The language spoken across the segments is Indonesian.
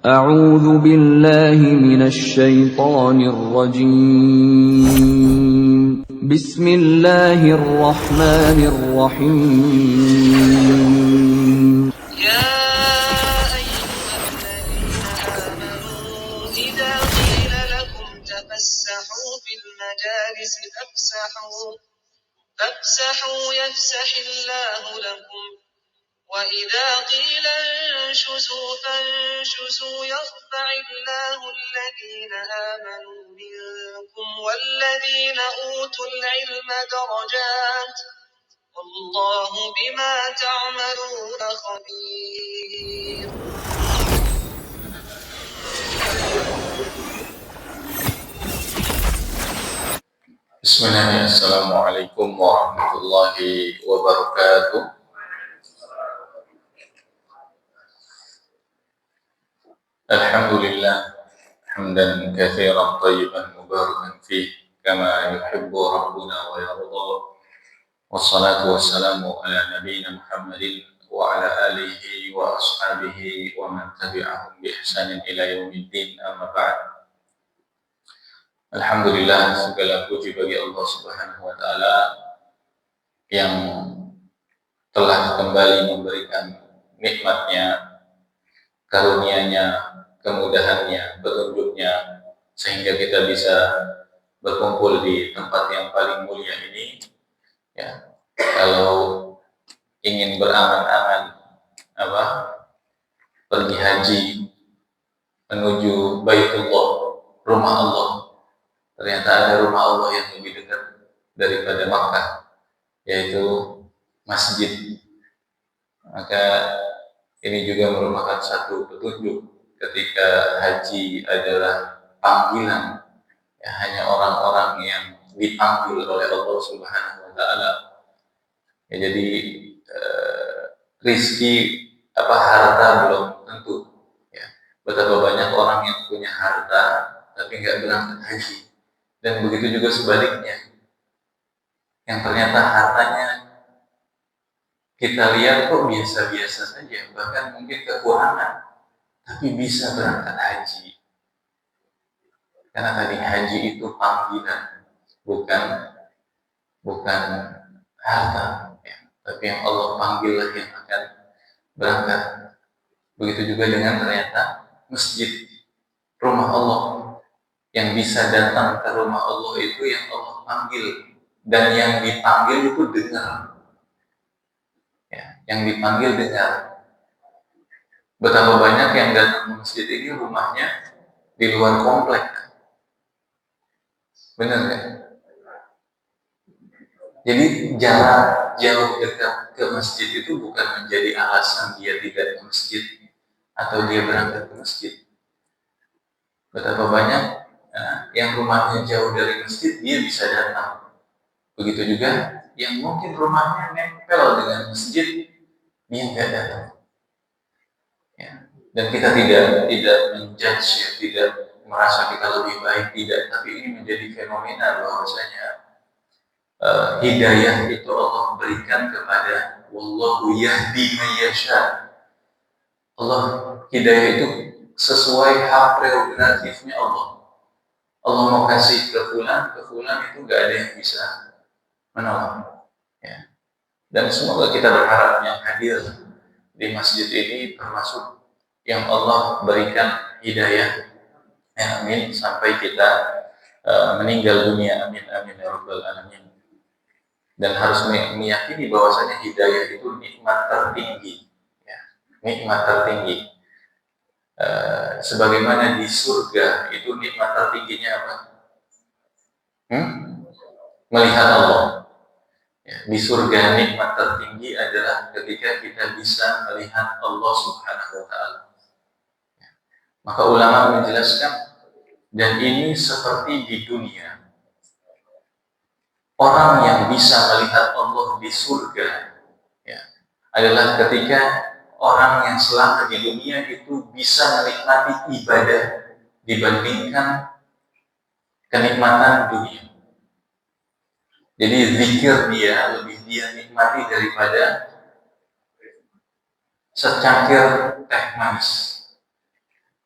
أعوذ بالله من الشيطان الرجيم بسم الله الرحمن الرحيم يا أيها الذين آمنوا إذا قيل لكم تفسحوا في المجالس فافسحوا يفسح الله لكم وإذا قيل انشزوا فانشزوا يرفع الله الذين آمنوا منكم والذين أوتوا العلم درجات والله بما تعملون خبير. Bismillahirrahmanirrahim. Assalamualaikum warahmatullahi wabarakatuh. Alhamdulillah hamdan katsiran thayyiban mubarakan fih kama yuhibbu rabbuna wa yarda. Wassalatu wassalamu ala nabiyyina Muhammadin wa ala alihi wa ashabihi wa man tabi'ahum bi ihsanin ila yaumiddin, amma ba'd. Alhamdulillah, segala puji bagi Allah Subhanahu wa taala yang telah kembali memberikan nikmatnya, karunia-Nya, kemudahannya, petunjuknya, sehingga kita bisa berkumpul di tempat yang paling mulia ini. Ya, kalau ingin berangan-angan pergi haji menuju Baitullah, rumah Allah, ternyata ada rumah Allah yang lebih dekat daripada Makkah, yaitu masjid. Maka ini juga merupakan satu petunjuk ketika haji adalah panggilan, ya, hanya orang-orang yang dipanggil oleh Allah Subhanahu wa taala. Ya, jadi rizki harta belum tentu. Ya, betapa banyak orang yang punya harta tapi nggak berangkat haji. Dan begitu juga sebaliknya, yang ternyata hartanya kita lihat kok biasa-biasa saja, bahkan mungkin kekurangan, tapi bisa berangkat haji. Karena tadi haji itu panggilan, bukan harta, ya. Tapi yang Allah panggil yang akan berangkat. Begitu juga dengan ternyata masjid, rumah Allah. Yang bisa datang ke rumah Allah itu yang Allah panggil, dan yang dipanggil itu dengar. Ya, yang dipanggil dengar. Betapa banyak yang datang ke masjid ini rumahnya di luar komplek. Benar kan? Jadi jarak jauh dekat ke masjid itu bukan menjadi alasan dia tidak ke masjid atau dia berangkat ke masjid. Betapa banyak yang rumahnya jauh dari masjid, dia bisa datang. Begitu juga yang mungkin rumahnya nempel dengan masjid, dia nggak datang. Ya. Dan kita tidak menjudge, ya, tidak merasa kita lebih baik, tidak. Tapi ini menjadi fenomena bahwasanya hidayah itu Allah berikan kepada wallahu yahdi man yasha. Allah hidayah itu sesuai hak prerogatifnya Allah. Allah mau kasih ke fulan itu gak ada yang bisa menolong. Ya. Dan semoga kita berharap yang hadir di masjid ini termasuk yang Allah berikan hidayah. Ya, amin, sampai kita meninggal dunia, amin amin ya rabbal alamin. Dan harus meyakini bahwasanya hidayah itu nikmat tertinggi, ya, nikmat tertinggi. Sebagaimana di surga itu nikmat tertingginya apa? Melihat Allah. Ya, di surga nikmat tertinggi adalah ketika kita bisa melihat Allah Subhanahu wa taala. Ya. Maka ulama menjelaskan, dan ini seperti di dunia. Orang yang bisa melihat Allah di surga, ya, adalah ketika orang yang selama di dunia itu bisa menikmati ibadah dibandingkan kenikmatan dunia. Jadi zikir lebih dia nikmati daripada secangkir teh manis.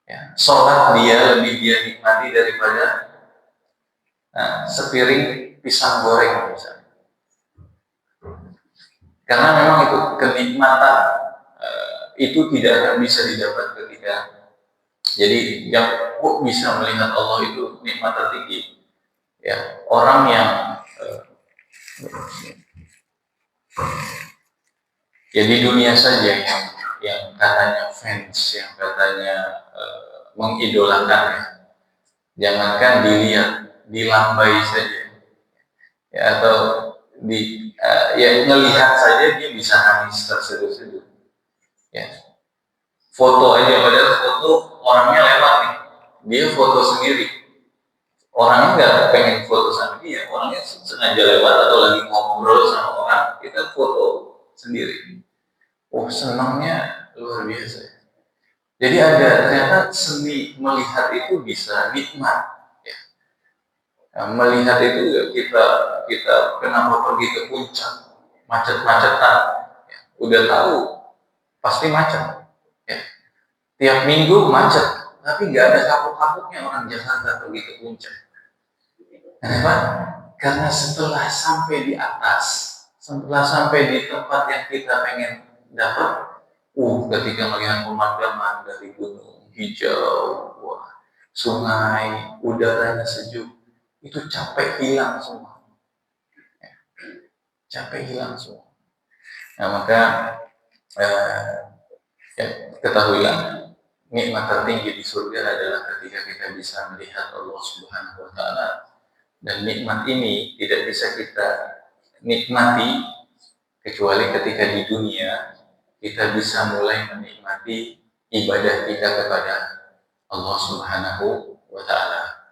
Ya, sholat dia nikmati daripada sepiring pisang goreng misalnya. Karena memang itu kenikmatan itu tidak akan bisa didapat ketika jadi yang kok bisa melihat Allah itu nikmat tertinggi. Ya, orang yang ya di dunia saja yang katanya fans, yang katanya mengidolakan ya. Jangankan dilihat, dilambai saja. Ya, atau ya ngelihat saja dia bisa nangis terseduh-seduh. Ya. Foto aja, padahal foto orangnya lewat nih. Dia foto sendiri. Orangnya nggak pengen foto sama dia, orangnya sengaja lewat atau lagi ngobrol sama orang, kita foto sendiri. Oh, senangnya luar biasa. Jadi ternyata seni melihat itu bisa nikmat. Ya. Nah, melihat itu kita kenapa pergi ke puncak, macet-macetan, ya. Udah tahu pasti macet. Ya. Tiap minggu macet, tapi nggak ada kapok-kapoknya orang Jakarta pergi ke puncak. Kenapa? Karena setelah sampai di atas, setelah sampai di tempat yang kita pengen dapat, ketika melihat pemandangan dari gunung hijau, sungai, udaranya sejuk, itu capek hilang semua. Capek hilang semua. Nah, maka ketahuilah nikmat tertinggi di surga adalah ketika kita bisa melihat Allah Subhanahu wa taala. Dan nikmat ini tidak bisa kita nikmati kecuali ketika di dunia kita bisa mulai menikmati ibadah kita kepada Allah Subhanahu wa taala.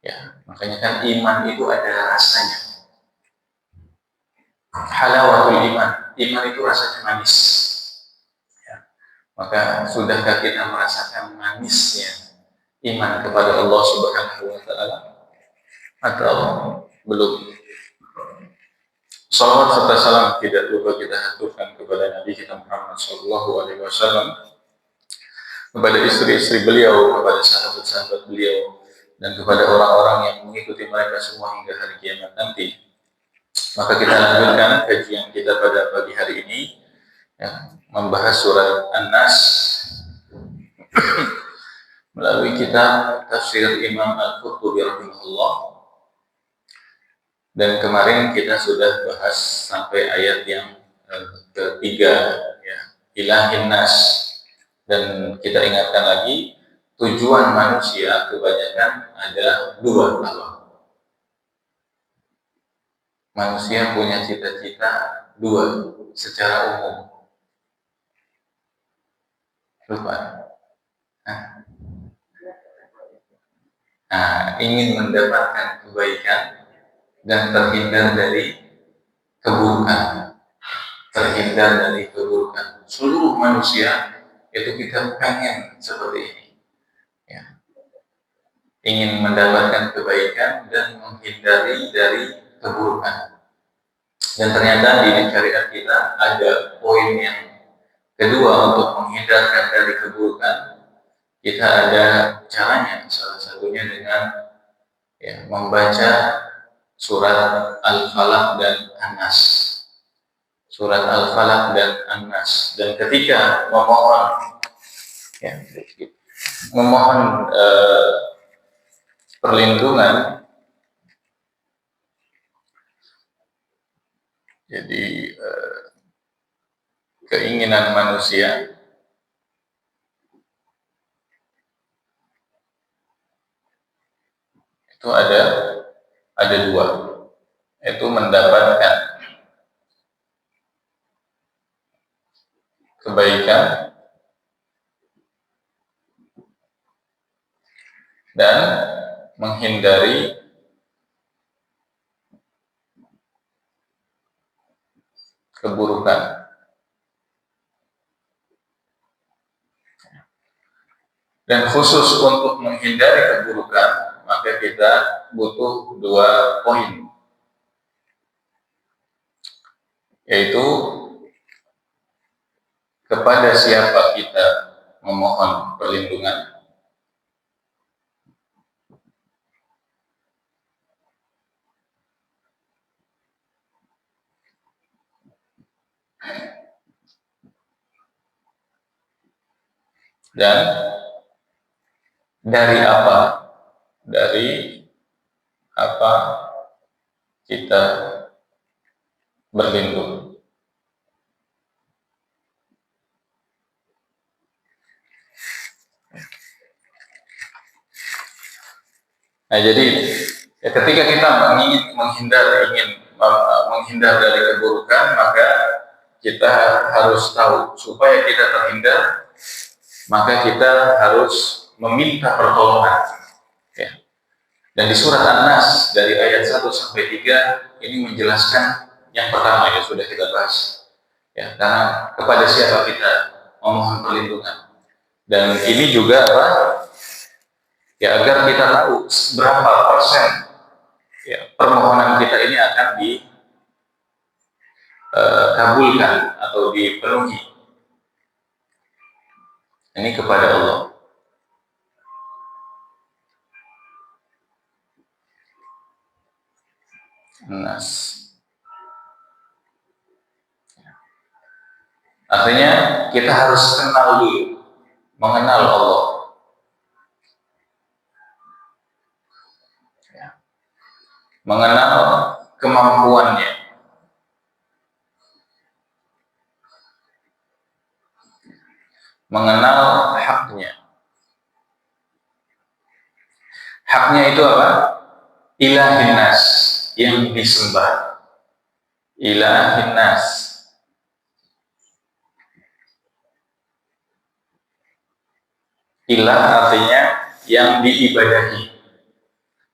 Ya, makanya kan iman itu ada rasanya. Halawatul iman. Iman itu rasanya manis. Ya. Maka sudahkah kita merasakan manisnya iman kepada Allah Subhanahu wa taala atau belum? Salawat serta salam tidak lupa kita haturkan kepada Nabi kita Muhammad Sallallahu Alaihi Wasallam, kepada istri-istri beliau, kepada sahabat-sahabat beliau, dan kepada orang-orang yang mengikuti mereka semua hingga hari kiamat nanti. Maka kita lanjutkan kajian kita pada pagi hari ini, ya, membahas surat An-Nas melalui kitab tafsir Imam Al-Qurtubi rahimahullah. Dan kemarin kita sudah bahas sampai ayat yang ketiga, ya, ilahin nas. Dan kita ingatkan lagi, tujuan manusia kebanyakan ada dua. Manusia punya cita-cita dua secara umum. Lupa. Ingin mendapatkan kebaikan dan terhindar dari keburukan. Seluruh manusia itu kita pengen seperti ini. Ya. Ingin mendapatkan kebaikan dan menghindari dari keburukan. Dan ternyata di syariat kita ada poin yang kedua untuk menghindarkan dari keburukan. Kita ada caranya, salah satunya dengan membaca surat Al-Falaq dan An-Nas. Surat Al-Falaq dan An-Nas. Dan ketika memohon perlindungan, jadi keinginan manusia itu ada dua, yaitu mendapatkan kebaikan dan menghindari keburukan. Dan khusus untuk menghindari keburukan, maka kita butuh dua poin, yaitu kepada siapa kita memohon perlindungan Dan dari apa? Dari apa kita berlindung. Nah, jadi ya, ketika kita ingin menghindar dari keburukan, maka kita harus tahu supaya kita terhindar, maka kita harus meminta pertolongan. Ya. Dan di surat An-Nas dari ayat 1 sampai 3 ini menjelaskan yang pertama ya sudah kita bahas. Ya, karena kepada siapa kita memohon perlindungan. Dan ini juga apa? Ya, agar kita tahu berapa persen ya, permohonan kita ini akan dikabulkan atau dipenuhi. Ini kepada Allah. Nas. Artinya kita harus kenal dulu, mengenal Allah. Mengenal kemampuannya, mengenal haknya. Haknya itu apa? Ilahin nas, yang disembah. Ilahin nas. Ilah artinya yang diibadahi.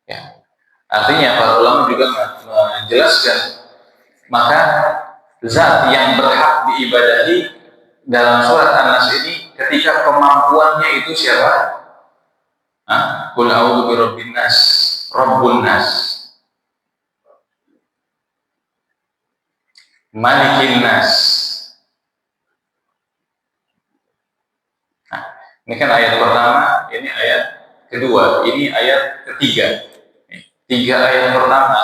Ya. Artinya para ulama juga menjelaskan, maka zat yang berhak diibadahi dalam surat An-Nas ini ketika kemampuannya itu siapa? Qul a'udzu birabbin nas, rabbun nas, malikin nas. Nah, ini kan ayat pertama, ini ayat kedua, ini ayat ketiga. Tiga ayat pertama,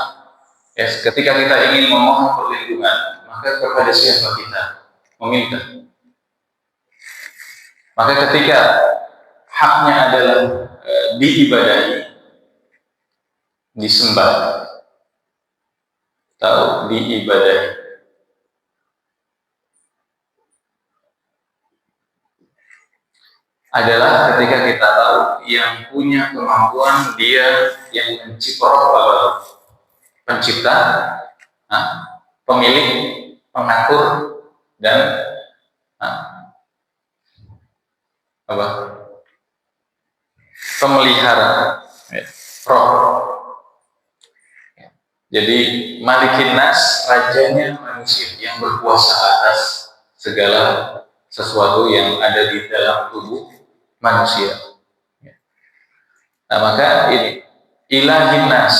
ya, ketika kita ingin memohon perlindungan, maka kepada siapa kita meminta? Maka ketika haknya adalah diibadahi, disembah, atau diibadahi, adalah ketika kita tahu yang punya kemampuan dia yang pencipta, pemilik, pengatur, dan pemelihara, roh. Jadi malikin nas, rajanya manusia yang berkuasa atas segala sesuatu yang ada di dalam tubuh manusia. Nah, maka ini ilahin nas,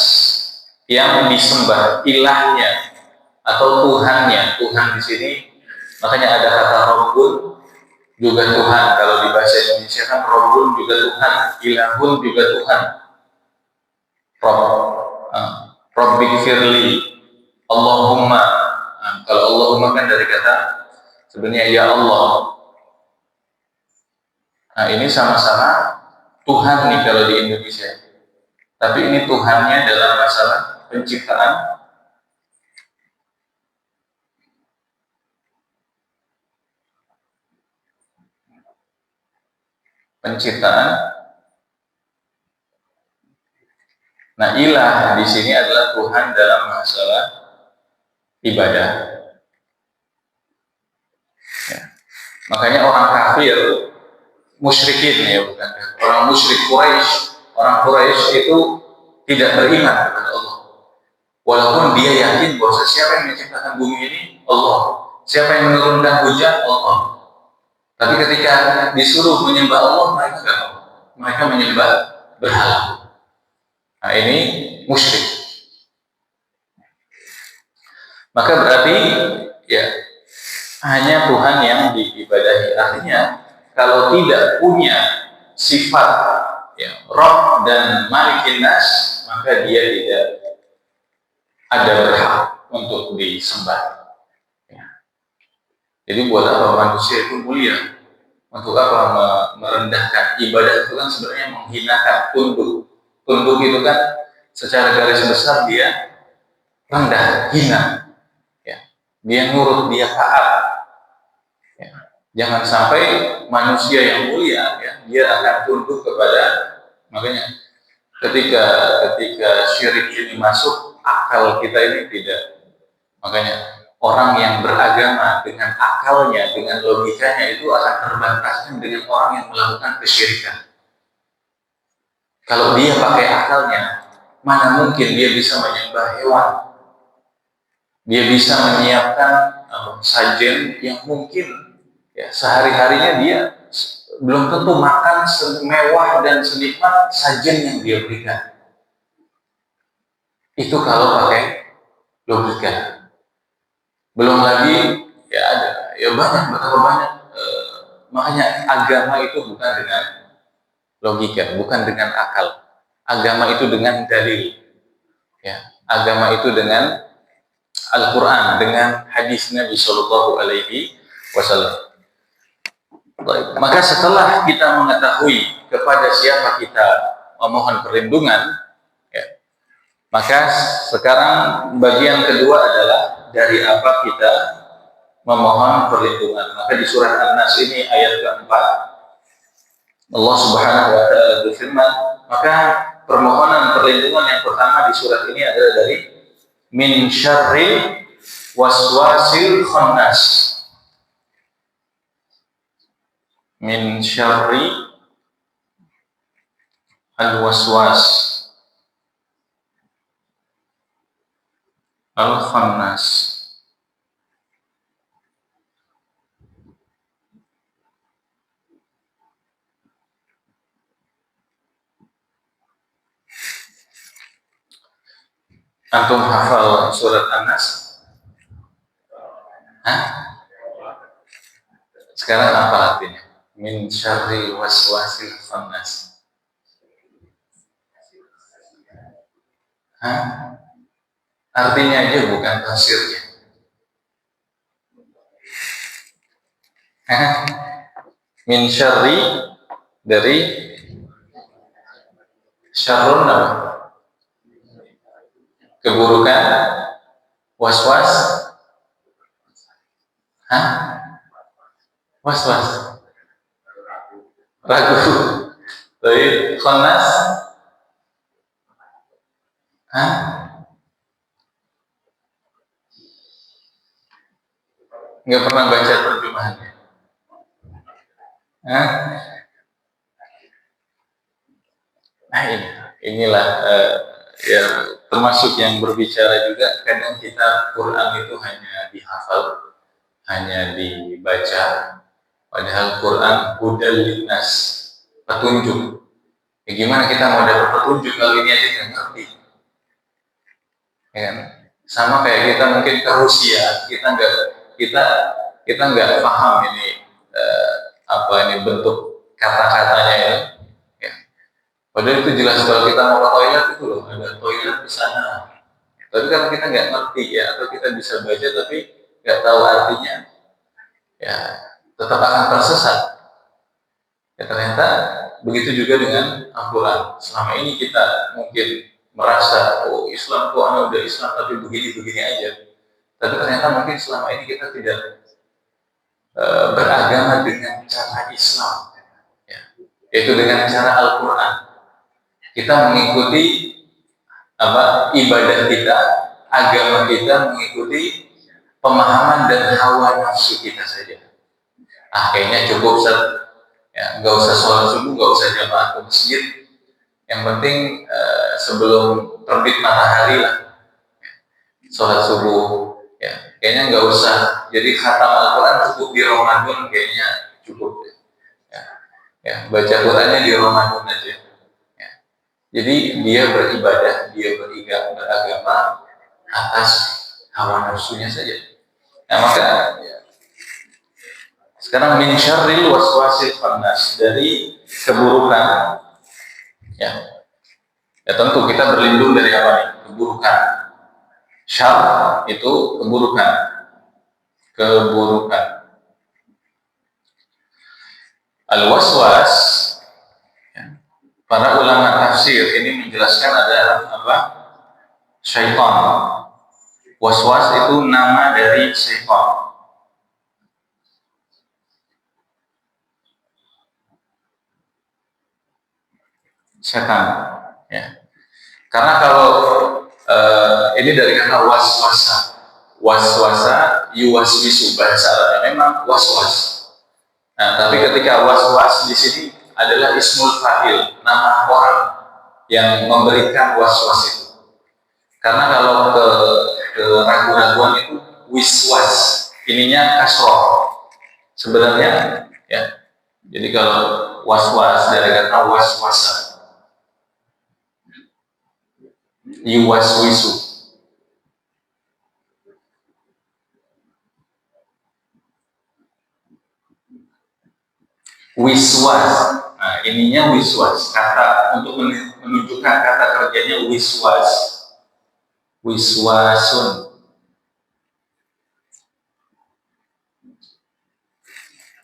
yang disembah, ilahnya atau Tuhannya. Tuhan di sini makanya ada kata Rabbun, juga Tuhan. Kalau di bahasa Indonesia kan Rabbun juga Tuhan, ilahun juga Tuhan. Rabbik firli, Allahumma. Kalau Allahumma kan dari kata sebenarnya ya Allah. Nah, ini sama-sama Tuhan nih kalau di Indonesia. Tapi ini Tuhannya dalam masalah penciptaan. Nah, ilah di sini adalah Tuhan dalam masalah ibadah. Ya. Makanya orang kafir, musyrikin ya, bukan orang musyrik Quraisy, orang Quraisy itu tidak beriman kepada Allah. Walaupun dia yakin bahwa siapa yang menciptakan bumi ini Allah, siapa yang menurunkan hujan Allah. Tapi ketika disuruh menyembah Allah, mereka tidak mau. Mereka menyembah berhala. Nah, ini musyrik. Maka berarti ya hanya Tuhan yang diibadahi. Artinya kalau tidak punya sifat ya, Rabb dan Malikin Nas, maka dia tidak ada berhak untuk disembah. Ya. Jadi buat apa manusia itu mulia? Untuk apa merendahkan? Ibadah itu kan sebenarnya menghinakan, tunduk. Tunduk itu kan secara garis besar dia rendah, hina. Ya. Dia nurut, dia taat. Ya. Jangan sampai manusia yang mulia, ya, dia akan tunduk kepada, makanya ketika syirik ini masuk, akal kita ini tidak. Makanya orang yang beragama dengan akalnya, dengan logikanya itu akan terbataskan dengan orang yang melakukan kesyirikan. Kalau dia pakai akalnya, mana mungkin dia bisa menyembah hewan? Dia bisa menyiapkan sajen yang mungkin ya sehari-harinya dia belum tentu makan semewah dan senikmat sajen yang dia berikan. Itu kalau pakai logika. Belum lagi ya ada ya banyak, betapa banyak. Makanya agama itu bukan dengan logika, bukan dengan akal. Agama itu dengan dalil. Ya, agama itu dengan Al-Quran, dengan hadis Nabi Shallallahu Alaihi Wasallam. Maka setelah kita mengetahui kepada siapa kita memohon perlindungan, ya, maka sekarang bagian kedua adalah dari apa kita memohon perlindungan. Maka di surat An-Nas ini ayat keempat, Allah Subhanahu wa Ta'ala berfirman, maka permohonan perlindungan yang pertama di surat ini adalah dari min syarril waswasil khannas. Min syarri al-waswas al-khannas. Antum hafal surat An-Nas? Hah? Sekarang apa artinya? Min syarri waswasil khannas. Hah? Artinya aja bukan tafsirnya. Hah? Min syarri dari syarrun apa? Keburukan, waswas, hah? Was-was, ragu, tapi khannas, hah? Nggak pernah baca terjemahannya, hah? Nah inilah ya termasuk yang berbicara juga. Kadang kita Quran itu hanya dihafal, hanya dibaca, padahal Quran hudal linnas, petunjuk. Ya gimana kita mau dapat petunjuk kalau ini aja nggak ngerti? Ya kan? Sama kayak kita mungkin ke Rusia, kita nggak paham ini apa ini bentuk kata-katanya ya. Padahal itu jelas kalau kita mau ke toilet itu loh, ada toilet di sana. Tapi kalau kita nggak ngerti ya, atau kita bisa baca tapi nggak tahu artinya, ya tetap akan tersesat. Ya ternyata begitu juga dengan Al-Quran. Selama ini kita mungkin merasa, oh Islam kok anak udah Islam tapi begini-begini aja. Tapi ternyata mungkin selama ini kita tidak beragama dengan cara Islam, ya. Yaitu dengan cara Al-Quran. Kita mengikuti ibadah kita, agama kita mengikuti pemahaman dan hawa nafsu kita saja. Kayaknya cukup ya, nggak usah sholat subuh, nggak usah jamaah ke masjid. Yang penting sebelum terbit matahari lah, sholat subuh. Ya, kayaknya nggak usah. Jadi khatam Al-Quran cukup di Ramadan, kayaknya cukup. Ya, baca Qurannya di Ramadan aja. Jadi dia beribadah, dia beragama atas hawa nafsunya saja. Nah maka ya, sekarang min syarril waswasil khannas, dari keburukan. Ya tentu kita berlindung dari apa nih? Keburukan. Syarr itu keburukan. Al-waswas, ya, para ulama tafsir ini menjelaskan ada apa? Syaitan. Waswas itu nama dari syaitan. Setan, ya. Karena kalau ini dari kata waswasa, waswasa yuwaswisu, bahasa Arabnya memang waswas. Nah, tapi ketika waswas di sini adalah ismul fa'il, nama orang yang memberikan waswas itu. Karena kalau ke ragu-raguan itu wiswas, ininya kasroh. Sebenarnya, ya. Jadi kalau waswas dari kata waswasa, yuwaswisu. Wiswas. Nah, ininya wiswas. Kata untuk menunjukkan kata kerjanya wiswas. Wiswasun.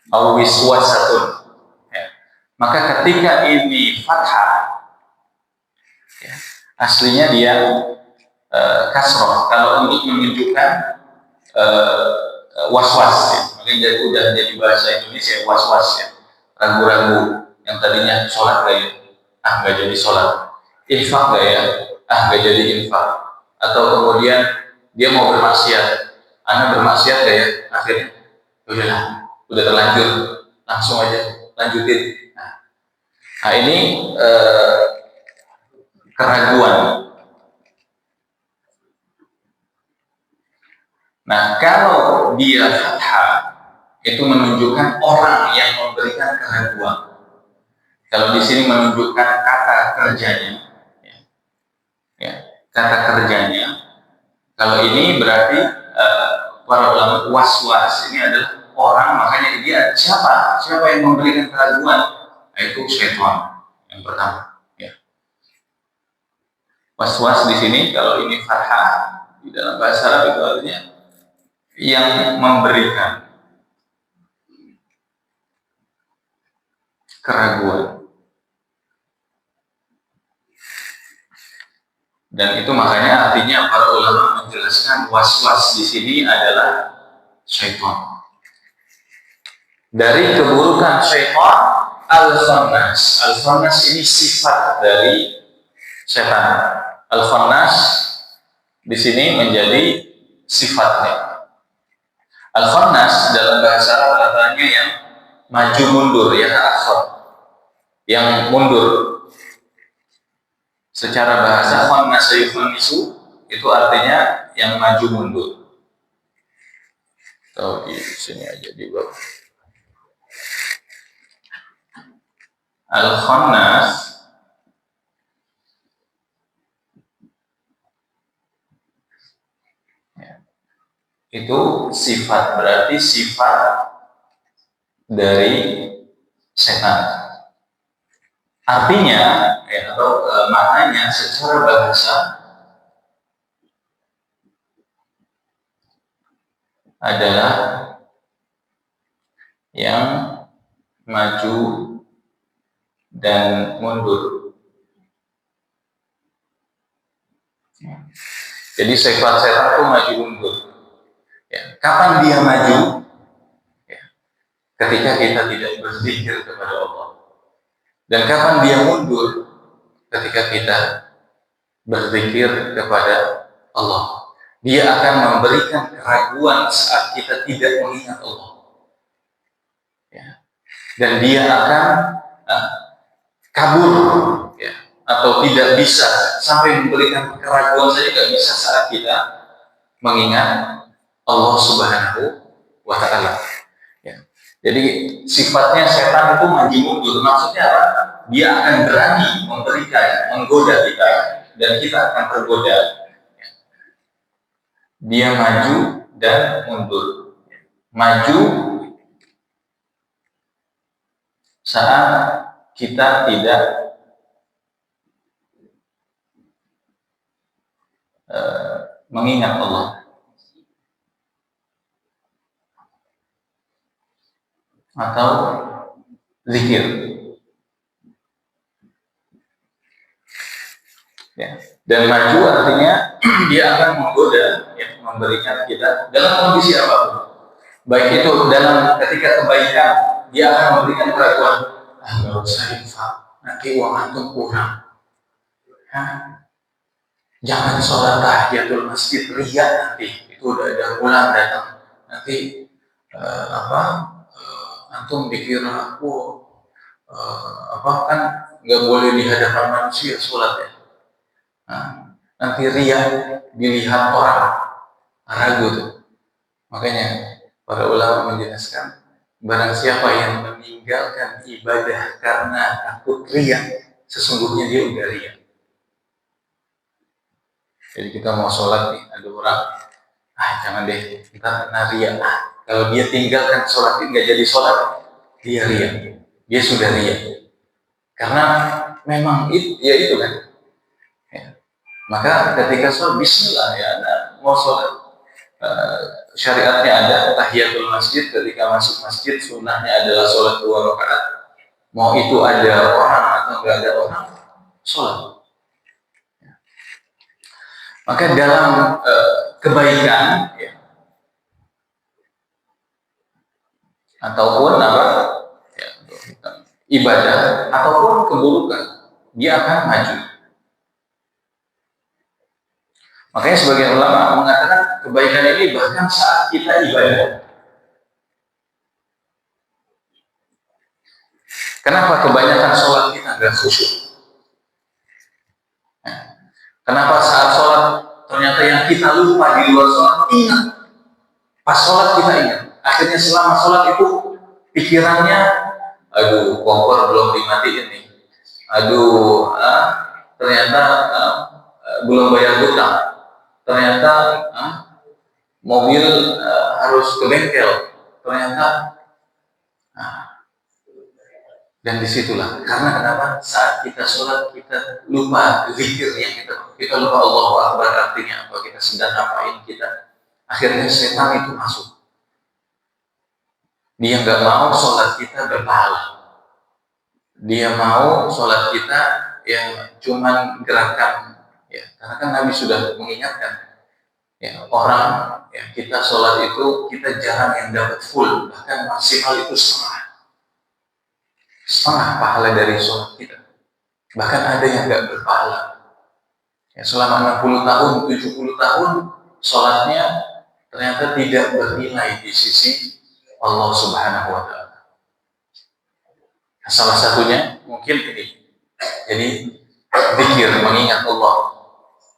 Atau wiswasatun. Ya. Maka ketika ini fathah, ya, aslinya dia kasroh. Kalau untuk menunjukkan waswas, ya. Makanya udah jadi bahasa Indonesia waswas, ya. Ragu-ragu, yang tadinya sholat gak ya? Gak jadi sholat. Infak gak ya? Gak jadi infak. Atau kemudian dia mau bermaksiat, bermaksiat gak ya? Akhirnya, udahlah, udah terlanjur, langsung aja lanjutin. Nah ini keraguan. Nah, kalau dia fathah, itu menunjukkan orang yang memberikan keraguan. Kalau di sini menunjukkan kata kerjanya, ya, kata kerjanya. Kalau ini berarti para ulama waswas ini adalah orang, makanya dia siapa yang memberikan keraguan? Itu syaitan yang pertama. Ya. Waswas di sini kalau ini fathah di dalam bahasa Arab itu artinya yang memberikan keraguan. Dan itu makanya artinya para ulama menjelaskan waswas di sini adalah syaitan. Dari keburukan syaitan, al-khannas. Al-khannas ini sifat dari setan. Al-khannas di sini menjadi sifatnya. Al-khannas dalam bahasa Arab katanya yang maju mundur, ya akhir, yang mundur. Secara bahasa khannas yukhannisu itu artinya yang maju mundur. Tahu di sini aja di bawah. Al-khannas ya, itu sifat, berarti sifat dari setan. Artinya ya, atau maknanya secara bahasa adalah yang maju dan mundur. Jadi sifat setan itu maju mundur. Ya. Kapan dia maju? Ya. Ketika kita tidak berzikir kepada Allah. Dan kapan dia mundur? Ketika kita berzikir kepada Allah. Dia akan memberikan keraguan saat kita tidak mengingat Allah. Ya. Dan dia akan kabur, ya, atau tidak bisa sampai memberikan keraguan saja tidak bisa saat kita mengingat Allah Subhanahu wa Ta'ala. Ya. Jadi sifatnya setan itu maju mundur. Maksudnya apa? Dia akan berani memberikan, menggoda kita, dan kita akan tergoda. Ya. Dia maju dan mundur. Maju saat kita tidak mengingat Allah, atau zikir. Ya. Dan maju artinya dia akan menggoda, ya, memberikan kita dalam kondisi apapun. Baik itu dalam ketika kebaikan, dia akan memberikan keraguan. Nggak usah infak, nanti uang antum kurang. Jangan sholat tahiyatul masjid ria nanti, itu udah ada bulan datang. Nanti antum dikira aku kan nggak boleh di hadapan manusia sholat ya. Nanti ria dilihat orang, ragu tuh. Makanya para ulama menjelaskan, barang siapa yang meninggalkan ibadah karena takut ria, sesungguhnya dia udah ria. Jadi kita mau sholat nih, ada orang, jangan deh, kita kena ria. Kalau dia tinggalkan sholat, nggak jadi sholat, dia ria. Dia sudah ria. Karena memang itu kan. Ya. Maka ketika sholat, bismillah ya, mau sholat, syariatnya ada tahiyatul masjid. Ketika masuk masjid, sunnahnya adalah sholat 2 rakaat. Mau itu ada orang atau nggak ada orang, sholat. Maka dalam kebaikan, ya, ataupun ya, ibadah ataupun keburukan, dia akan maju. Makanya sebagian ulama mengatakan kebaikan ini bahkan saat kita ibadah. Kenapa kebanyakan sholat kita nggak khusyuk? Kenapa saat sholat ternyata yang kita lupa di luar sholat ingat? Pas sholat kita ingat. Akhirnya selama sholat itu pikirannya, aduh kompor belum dimatiin nih. Aduh, ternyata belum bayar hutang. Ternyata mobil harus ke bengkel. Ternyata dan disitulah, karena kenapa? Saat kita sholat kita lupa zikir yang kita lupa Allahu Akbar artinya apa, kita sedang ngapain kita. Akhirnya setan itu masuk. Dia nggak mau sholat kita berpahala. Dia mau sholat kita yang cuman gerakan, ya. Karena kan Nabi sudah mengingatkan, ya, orang ya, kita sholat itu kita jarang yang dapat full, bahkan maksimal itu setengah pahala dari sholat kita. Bahkan ada yang nggak berpahala. Ya, selama 60 tahun, 70 tahun, sholatnya ternyata tidak bernilai di sisi Allah Subhanahu wa Ta'ala. Nah, salah satunya mungkin ini. Jadi zikir, mengingat Allah,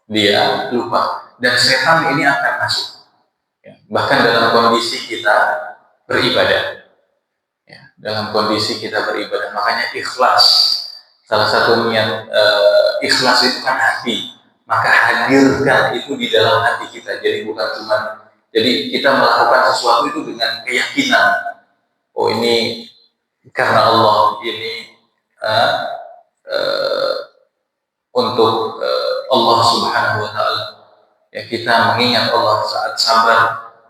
dia lupa. Dan setan ini akan masuk. Ya, bahkan dalam kondisi kita beribadah. Dalam kondisi kita beribadah, makanya ikhlas, salah satu niat ikhlas itu kan hati, maka hadirkan itu di dalam hati kita. Jadi bukan cuma, jadi kita melakukan sesuatu itu dengan keyakinan, oh ini karena Allah, ini untuk Allah Subhanahu wa Ta'ala. Ya, kita mengingat Allah saat sabar,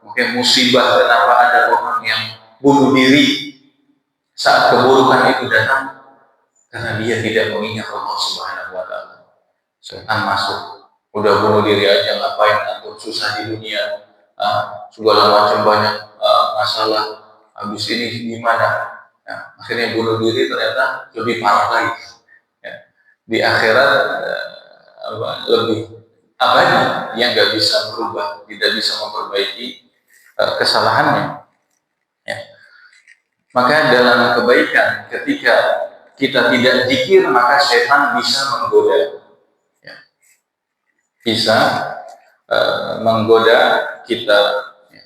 mungkin musibah, kenapa ada orang yang bunuh diri saat keburukan itu datang, karena dia tidak mengingat Allah Subhanahu wa Ta'ala. Setan masuk, udah bunuh diri aja, ngapain antum susah di dunia, segala macam banyak masalah, habis ini gimana? Nah, akhirnya bunuh diri, ternyata lebih parah lagi. Ya. Di akhirat lebih abadi, yang nggak bisa berubah, tidak bisa memperbaiki kesalahannya. Ya. Maka dalam kebaikan, ketika kita tidak zikir, maka setan bisa menggoda, ya. Bisa menggoda kita, ya.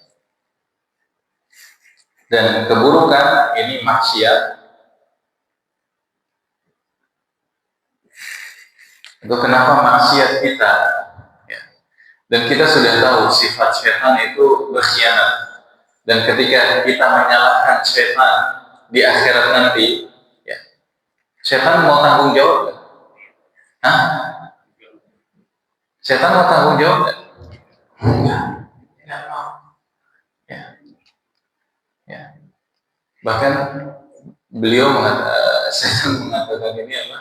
Dan keburukan ini maksiat. Itu kenapa maksiat kita, ya. Dan kita sudah tahu sifat setan itu berkhianat. Dan ketika kita menyalahkan setan di akhirat nanti, ya, setan mau tanggung jawab gak? Setan mau tanggung jawab gak? Tidak mau. Ya. Bahkan beliau saya mengatakan ini apa?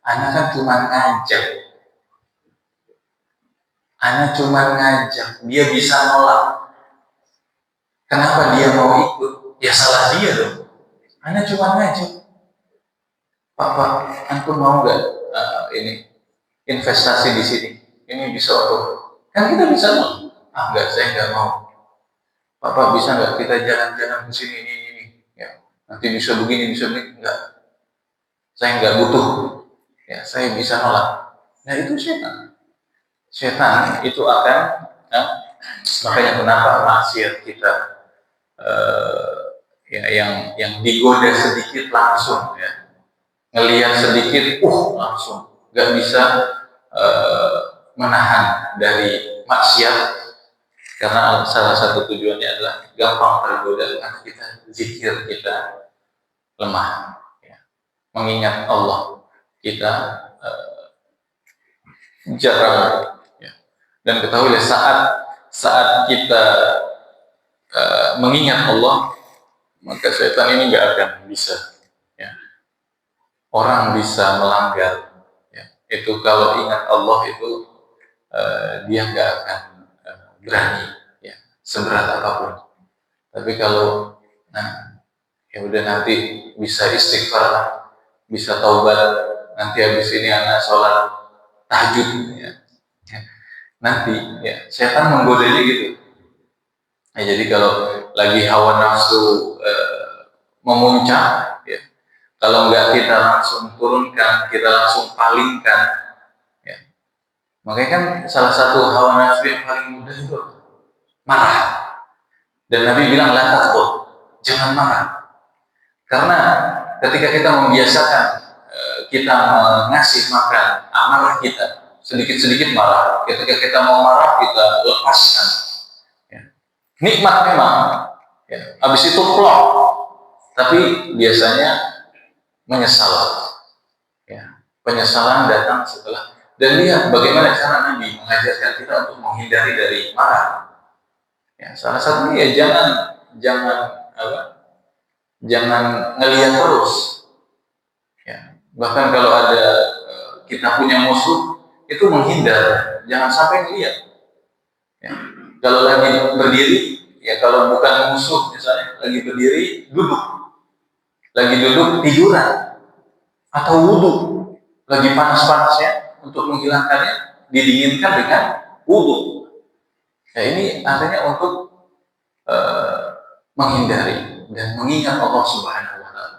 Anak kan cuma ngajak, dia bisa nolak. Kenapa dia mau ikut? Ya salah dia dong. Anak cuma ngajak. Pak, antum mau nggak ini investasi di sini? Ini bisa untuk, kan kita bisa nolak. Enggak, saya nggak mau. Pak, bisa nggak kita jalan-jalan ke sini ini? Ya, nanti bisa begini, enggak. Saya nggak butuh. Ya, saya bisa nolak. Nah itu setan. Setan itu akan, makanya kenapa maksiat kita ya yang digoda sedikit langsung ya, ngelihat sedikit, langsung nggak bisa menahan dari maksiat, karena salah satu tujuannya adalah gampang tergoda karena kita zikir kita lemah, ya. Mengingat Allah kita jarang, ya. Dan ketahuilah saat kita mengingat Allah, maka setan ini nggak akan bisa, ya. Orang bisa melanggar, ya. Itu kalau ingat Allah itu dia nggak akan berani, ya, seberat apapun. Tapi kalau ya udah nanti bisa istighfar, bisa taubat, nanti habis ini anak sholat tahajud, ya. Nanti ya setan menggodanya gitu. Nah, jadi kalau lagi hawa nafsu memuncak, ya, kalau nggak kita langsung turunkan, kita langsung palingkan, ya. Makanya kan salah satu hawa nafsu yang paling mudah itu marah. Dan Nabi bilang la takut, jangan marah. Karena ketika kita membiasakan kita mengasih makan amarah kita, sedikit-sedikit marah. Ketika kita mau marah, kita lepaskan. Ya. Nikmat memang. Ya. Habis itu plok. Tapi biasanya menyesal. Ya. Penyesalan datang setelah. Dan lihat bagaimana cara Nabi mengajarkan kita untuk menghindari dari marah. Ya, salah satunya ya jangan ngelihat terus. Ya. Bahkan kalau ada kita punya musuh, itu menghindar, jangan sampai ngelihat. Ya. Kalau lagi berdiri, ya kalau bukan musuh misalnya lagi berdiri, duduk. Lagi duduk tiduran atau wudhu, lagi panas-panasnya, untuk menghilangkannya didinginkan dengan wudhu. Ya, ini artinya untuk menghindari dan mengingat Allah Subhanahu wa Ta'ala.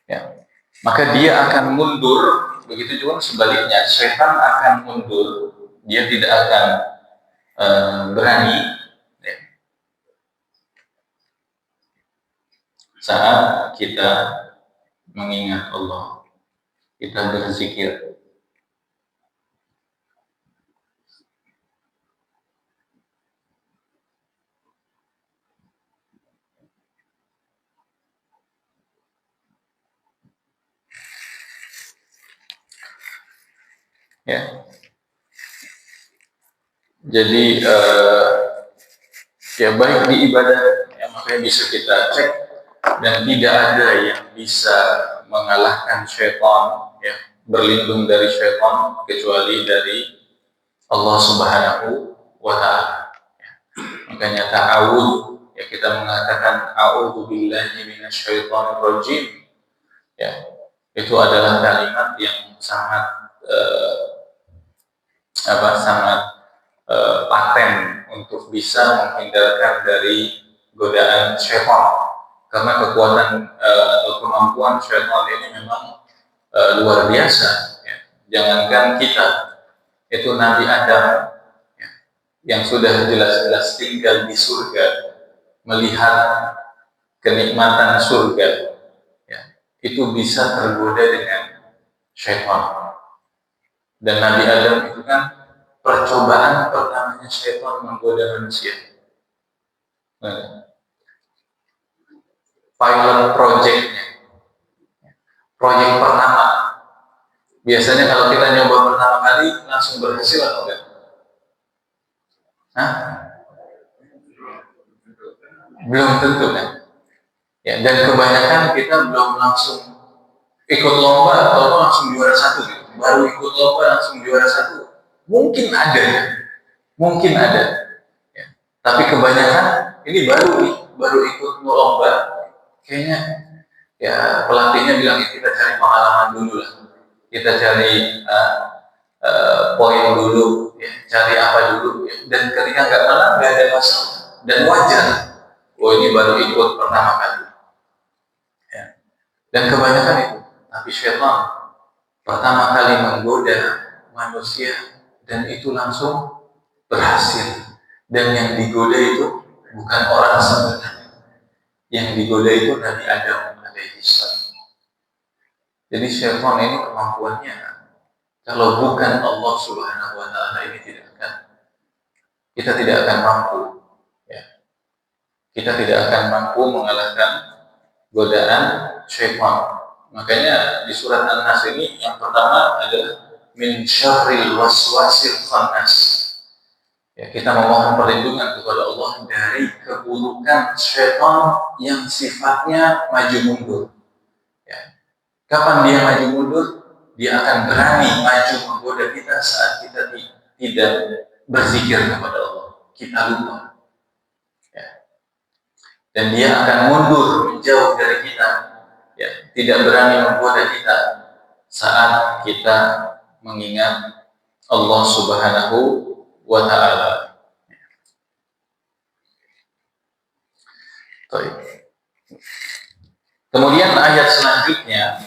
Ya. Maka dia akan mundur, begitu juga sebaliknya, setan akan mundur, dia tidak akan berani, ya, saat kita mengingat Allah, kita berzikir. Ya. Jadi ya baik di ibadah, ya, makanya bisa kita cek, dan tidak ada yang bisa mengalahkan syaitan, ya, berlindung dari syaitan kecuali dari Allah Subhanahu wa Ta'ala. Ya. Makanya ta'awud, ya, kita mengatakan a'udzu billahi minasyaitonir rajim. Ya, itu adalah kalimat yang sangat sangat paten untuk bisa menghindarkan dari godaan syaitan, karena kekuatan atau kemampuan syaitan ini memang luar biasa, ya. Jangankan kita, itu Nabi Adam, ya, yang sudah jelas-jelas tinggal di surga, melihat kenikmatan surga, ya, itu bisa tergoda dengan syaitan. Dan Nabi Adam itu kan percobaan pertamanya syaitan menggoda manusia. Pilot project-nya, proyek pertama. Biasanya kalau kita nyoba pertama kali langsung berhasil atau enggak? Belum tentu kan? Ya, dan kebanyakan kita belum langsung ikut lomba atau langsung juara satu gitu. Baru ikut lomba langsung juara satu. Mungkin ada ya. Mungkin ada. Ya. Tapi kebanyakan ini baru ikut lomba. Kayaknya ya pelatihnya bilang kita cari pengalaman dulu lah. Kita cari poin dulu, ya, cari apa dulu. Ya. Dan ketika nggak menang nggak ada masalah dan wajar. Oh ini baru ikut pertama kali. Ya. Dan kebanyakan itu. Tapi syaitan pertama kali menggoda manusia dan itu langsung berhasil. Dan yang digoda itu bukan orang sebenarnya. Yang digoda itu Nabi Adam alaihissalam. Jadi syaitan ini kemampuannya kalau bukan Allah Subhanahu wa taala ini kita tidak akan mampu. Ya. Kita tidak akan mampu mengalahkan godaan syaitan. Makanya di surat An-Nas ini yang pertama adalah min syarril waswasil khannas. Ya, kita memohon perlindungan kepada Allah dari keburukan syaitan yang sifatnya maju mundur. Ya. Kapan dia maju mundur? Dia akan berani maju menggoda kita saat kita tidak berzikir kepada Allah. Kita lupa. Ya. Dan dia akan mundur menjauh dari kita. Ya, tidak berani menggoda kita saat kita mengingat Allah Subhanahu wa taala. Kemudian ayat selanjutnya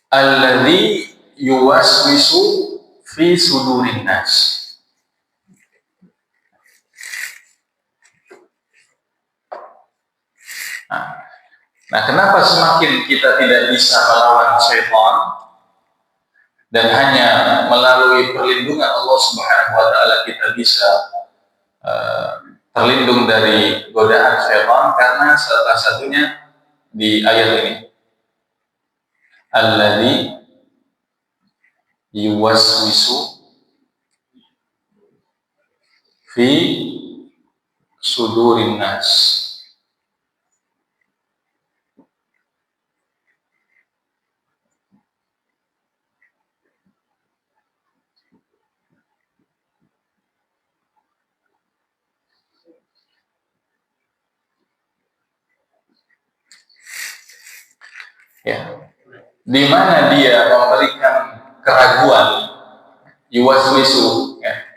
alladzi yuwaswisu fi sudurin nas. Nah, kenapa semakin kita tidak bisa melawan syaitan dan hanya melalui perlindungan Allah Subhanahu wa taala kita bisa terlindung dari godaan syaitan? Karena salah satunya di ayat ini. Alladzi yuwaswisu fi sudurin nas. Ya. Di mana dia memberikan keraguan, yuwaswisu, ya.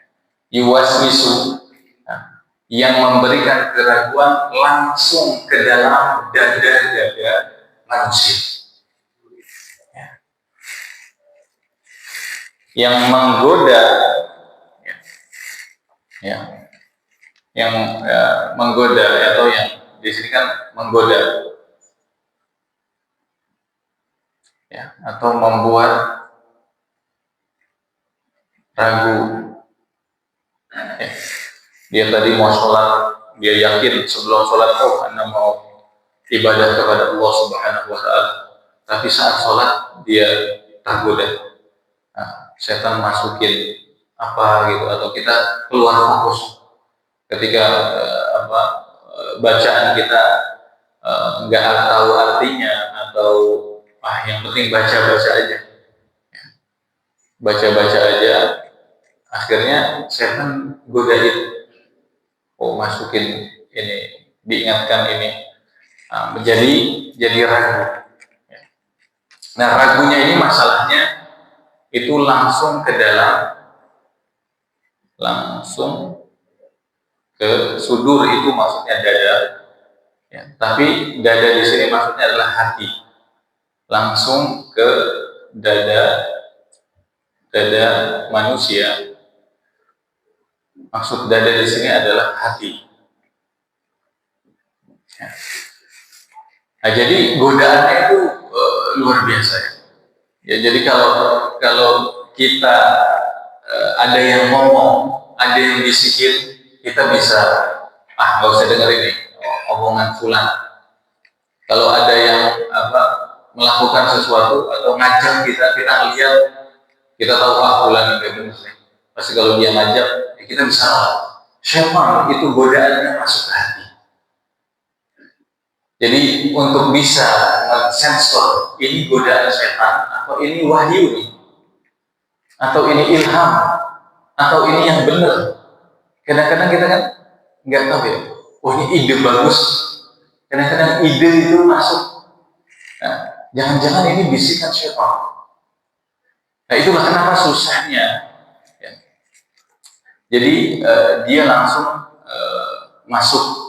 Yuwaswisu, ya. Yang memberikan keraguan langsung ke dalam dada manusia. Ya. Yang menggoda, ya. Yang menggoda atau yang di sini kan menggoda. Ya, atau membuat ragu. Ya. Dia tadi mau sholat, dia yakin sebelum sholat, Anda mau ibadah kepada Allah Subhanahu wa taala. Tapi saat sholat dia tergoda. Nah, setan masukin apa gitu atau kita keluar fokus ketika bacaan kita nggak tahu artinya atau yang penting baca-baca aja. Baca-baca aja. Akhirnya setan godain. Oh, masukin ini, diingatkan ini. Jadi ragu. Nah, ragunya ini masalahnya itu langsung ke sudur, itu maksudnya dada. Ya, tapi dada di sini maksudnya adalah hati. Langsung ke dada manusia. Maksud dada di sini adalah hati. Ya. Nah, jadi godaannya itu luar biasa ya. Ya, jadi kalau kita ada yang ngomong, ada yang bisikin, kita bisa nggak usah denger ini omongan fulan. Kalau ada yang melakukan sesuatu atau ngajak kita lihat Kita tahu fulan nggak benar. Pasti kalau dia ngajak, ya kita bisa nolak. Syaitan itu godaannya masuk ke hati. Jadi untuk bisa mensensor ini godaan setan atau ini wahyu nih, atau ini ilham, atau ini yang benar. Kadang-kadang kita kan nggak tahu ya. Oh ini ide bagus. Kadang-kadang ide itu masuk. Nah, jangan-jangan ini bisikan setan. Nah itulah kenapa susahnya. Ya. Jadi dia langsung masuk.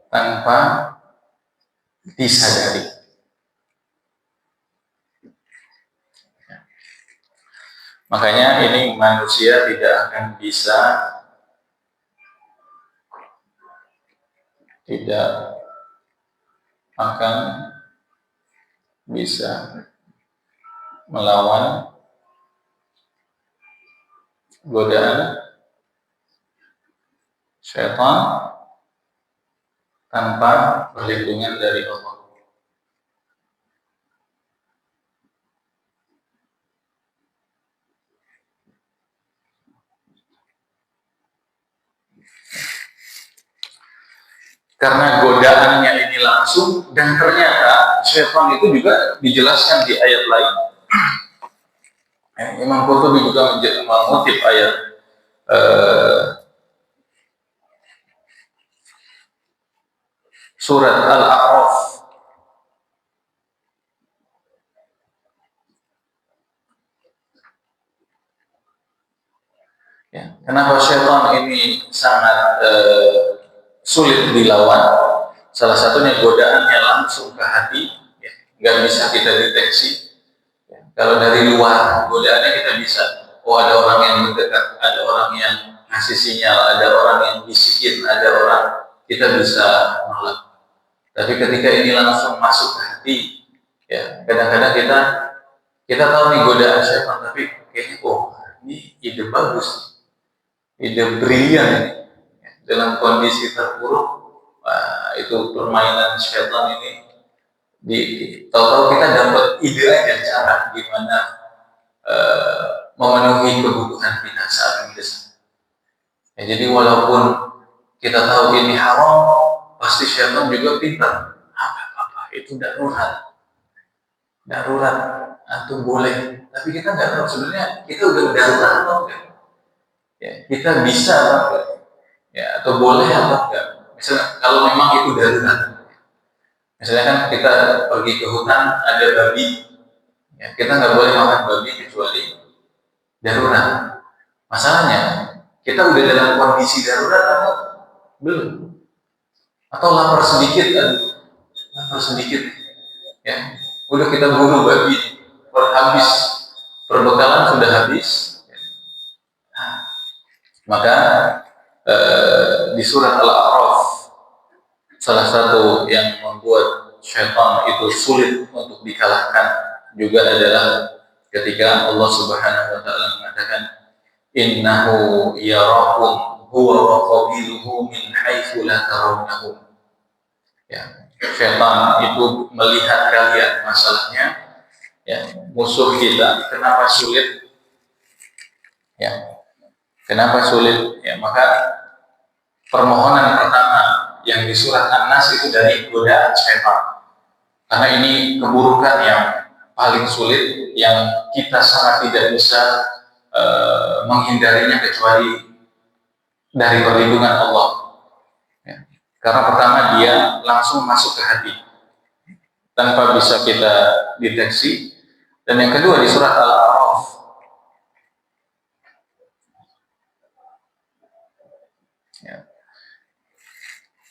Tanpa disadari. Makanya ini manusia tidak akan bisa melawan godaan syaitan tanpa perlindungan dari Allah. Karena godaannya ini langsung, dan ternyata syaitan itu juga dijelaskan di ayat lain. Imam Qurtubi juga mengutip ayat surat Al-A'raf. Ya, kenapa syaitan ini sangat sulit dilawan? Salah satunya godaannya langsung ke hati, ya, nggak bisa kita deteksi. Ya, kalau dari luar godaannya kita bisa, oh ada orang yang mendekat, ada orang yang ngasih sinyal, ada orang yang bisikin, ada orang, kita bisa nolak. Tapi ketika ini langsung masuk ke hati, ya kadang-kadang kita tahu nih godaan syaitan, tapi kayaknya ini ide bagus, ide brilian. Dalam kondisi terpuruk, itu permainan syaitan ini. Tahu-tahu kita dapat ide aja cara gimana memenuhi kebutuhan kita saat ini. Ya, jadi walaupun kita tahu ini haram, pasti syaitan juga pintar. Apa itu darurat, atau boleh. Tapi kita nggak tahu sebenarnya kita udah darurat atau enggak. Ya, kita bisa atau enggak. Ya, atau boleh atau enggak. Misalnya kalau memang itu darurat, misalnya kan kita pergi ke hutan ada babi, ya, kita nggak boleh makan babi kecuali darurat. Masalahnya kita udah dalam kondisi darurat atau belum? Atau lapar sedikit ya udah kita bunuh babi, habis perbekalan sudah habis. Nah, maka di surat Al-A'raf, salah satu yang membuat syaitan itu sulit untuk dikalahkan juga adalah ketika Allah Subhanahu wa taala mengatakan innahu yarakum huwa wa qabiluhu min haitsu la tarawnahum. Ya, syaitan itu melihat kalian. Masalahnya ya, musuh kita kenapa sulit? Ya, kenapa sulit? Ya, maka permohonan pertama yang di surat An-Nas itu dari godaan syaitan. Karena ini keburukan yang paling sulit, yang kita sangat tidak bisa menghindarinya kecuali dari perlindungan Allah. Ya. Karena pertama dia langsung masuk ke hati tanpa bisa kita deteksi. Dan yang kedua di surat Al-A'raf, ya,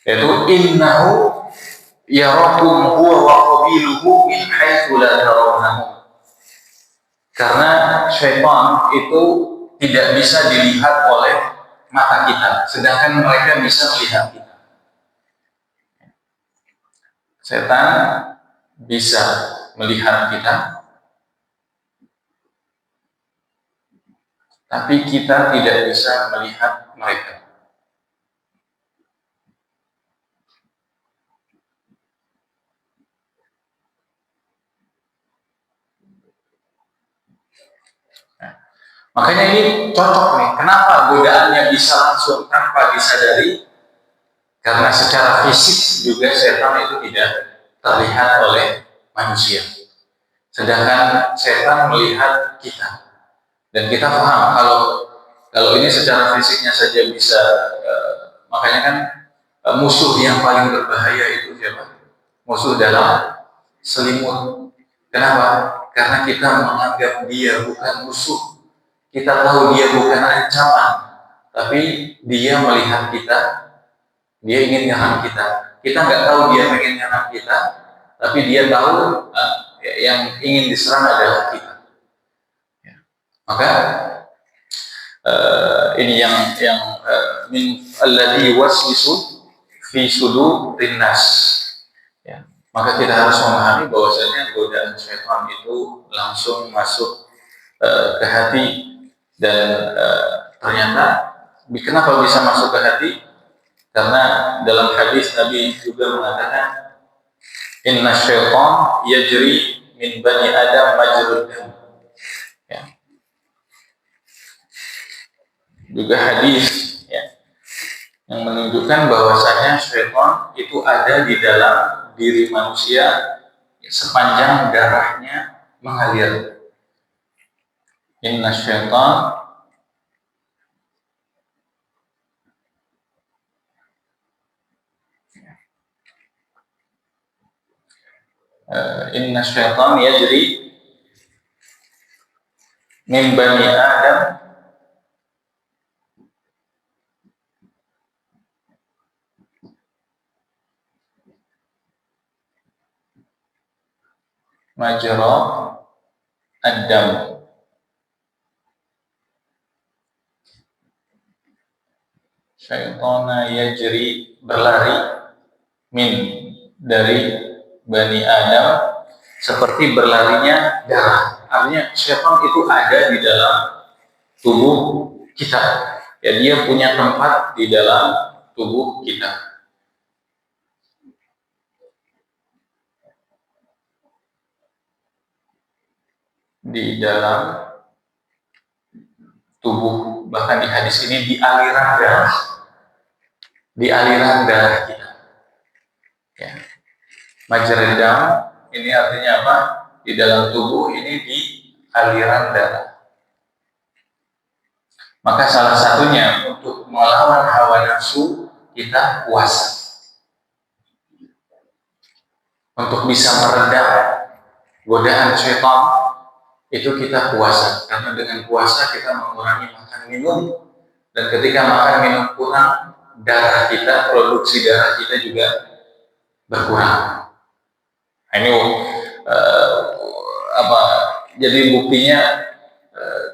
yaitu innahu yarakum huwa wa qabiluhu min haitsu la tarawnahum. Karena syaitan itu tidak bisa dilihat oleh mata kita, sedangkan mereka bisa melihat kita. Setan bisa melihat kita, tapi kita tidak bisa melihat mereka. Makanya ini cocok nih. Kenapa godaannya bisa langsung tanpa disadari? Karena secara fisik juga setan itu tidak terlihat oleh manusia. Sedangkan setan melihat kita. Dan kita paham kalau ini secara fisiknya saja bisa, makanya kan musuh yang paling berbahaya itu siapa? Musuh dalam selimut. Kenapa? Karena kita menganggap dia bukan musuh. Kita tahu dia bukan ancaman, tapi dia melihat kita, dia ingin nyerang kita. Kita nggak tahu dia pengen nyerang kita, tapi dia tahu yang ingin diserang adalah kita. Maka ini yang min alladhi waswisu fi sudurin nas. Ya. Maka kita harus memahami bahwasanya godaan syaitan itu langsung masuk ke hati, dan ternyata kenapa bisa masuk ke hati? Karena dalam hadis Nabi juga mengatakan inna syaitan yajri min bani adam majrud dam. Ya. Juga hadis ya, yang menunjukkan bahwasanya syaitan itu ada di dalam diri manusia sepanjang darahnya mengalir. Inna syaitan yajri min bani adam majra ad-dam. Syaitana yajri berlari min dari Bani Adam seperti berlarinya darah. Artinya syaitan itu ada di dalam tubuh kita. Ya, dia punya tempat di dalam tubuh kita. Di dalam tubuh, bahkan di hadis ini di aliran darah. Di aliran darah kita. Ya. Majradam ini artinya apa? Di dalam tubuh ini di aliran darah. Maka salah satunya untuk melawan hawa nafsu kita puasa. Untuk bisa meredam godaan syaitan itu kita puasa. Karena dengan puasa kita mengurangi makan minum, dan ketika makan minum kurang, darah kita, produksi darah kita juga berkurang. Ini jadi buktinya